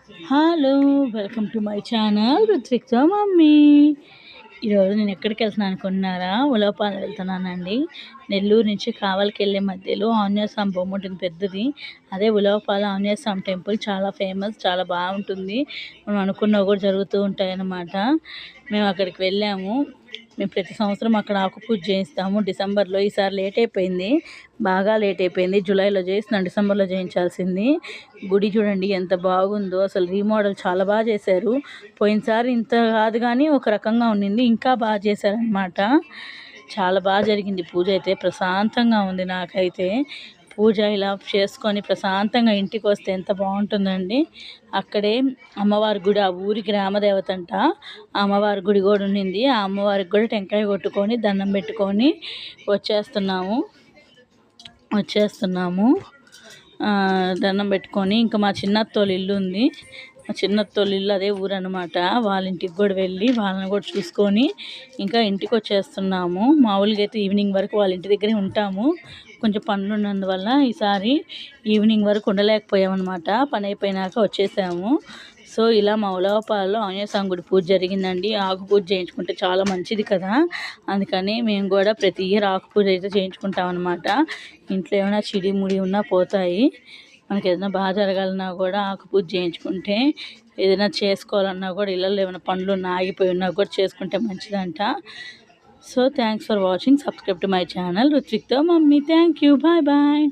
Hello! Welcome to my channel రుత్విక్‌తో mummy. ఈరోజు నేను ఎక్కడికి వెళ్తున్నాను అనుకుంటున్నారా? ఉలవపాలెం వెళ్తున్నానండి. నెల్లూరు నుంచి కావలికెళ్ళే మధ్యలో ఆంజనేయ స్వామి బొమ్మ ఉంటుంది పెద్దది. అదే ఉలవపాలెం ఆంజనేయ స్వామి టెంపుల్ చాలా ఫేమస్, చాలా బాగుంటుంది. మనం అనుకున్నవి కూడా జరుగుతూ ఉంటాయన్నమాట. మేము అక్కడికి వెళ్ళాము. మేము ప్రతి సంవత్సరం అక్కడ ఆకుపూజ చేయిస్తాము డిసెంబర్లో. ఈసారి లేట్ అయిపోయింది, బాగా లేట్ అయిపోయింది. జూలైలో చేస్తున్నాం, డిసెంబర్లో చేయించాల్సింది. గుడి చూడండి ఎంత బాగుందో, అసలు రీమోడల్ చాలా బాగా చేశారు. పోయినసారి ఇంత కాదు కానీ ఒక రకంగా ఉండింది, ఇంకా బాగా చేశారనమాట. చాలా బాగా జరిగింది పూజ అయితే, ప్రశాంతంగా ఉంది నాకైతే. పూజ ఇలా చేసుకొని ప్రశాంతంగా ఇంటికి వస్తే ఎంత బాగుంటుందండి. అక్కడే అమ్మవారి గుడి, ఆ ఊరి గ్రామదేవత అంట. ఆ అమ్మవారి గుడి కూడా ఉండింది. ఆ అమ్మవారికి కూడా టెంకాయ కొట్టుకొని దండం పెట్టుకొని వచ్చేస్తున్నాము. దండం పెట్టుకొని ఇంకా మా చిన్నత్తోళ్ళ ఇల్లు ఉంది. మా చిన్నత్తోళ్ళ ఇల్లు అదే ఊరు అనమాట. వాళ్ళ ఇంటికి కూడా వెళ్ళి వాళ్ళని కూడా చూసుకొని ఇంకా ఇంటికి వచ్చేస్తున్నాము. మామూలుగా అయితే ఈవినింగ్ వరకు వాళ్ళ ఇంటి దగ్గరే ఉంటాము. కొంచెం పనులు ఉన్నందువల్ల ఈసారి ఈవినింగ్ వరకు ఉండలేకపోయామన్నమాట. పని అయిపోయినాక వచ్చేసాము. సో ఇలా మా ఉలవపాలలో ఆంజనేయ స్వామి గుడి పూజ జరిగిందండి. ఆకు పూజ చేయించుకుంటే చాలా మంచిది కదా, అందుకని మేము కూడా ప్రతి ఇయర్ ఆకు పూజ అయితే చేయించుకుంటాం అనమాట. ఇంట్లో ఏమైనా చిడిముడి ఉన్నా పోతాయి. మనకి ఏదైనా బాగా జరగాలన్నా కూడా ఆకు పూజ చేయించుకుంటే, ఏదైనా చేసుకోవాలన్నా కూడా ఇళ్ళల్లో ఏమైనా పనులు ఆగిపోయి ఉన్నా కూడా చేసుకుంటే మంచిదంట. So thanks for watching. Subscribe to my channel రుత్విక్‌తో mummy. Thank you. Bye bye.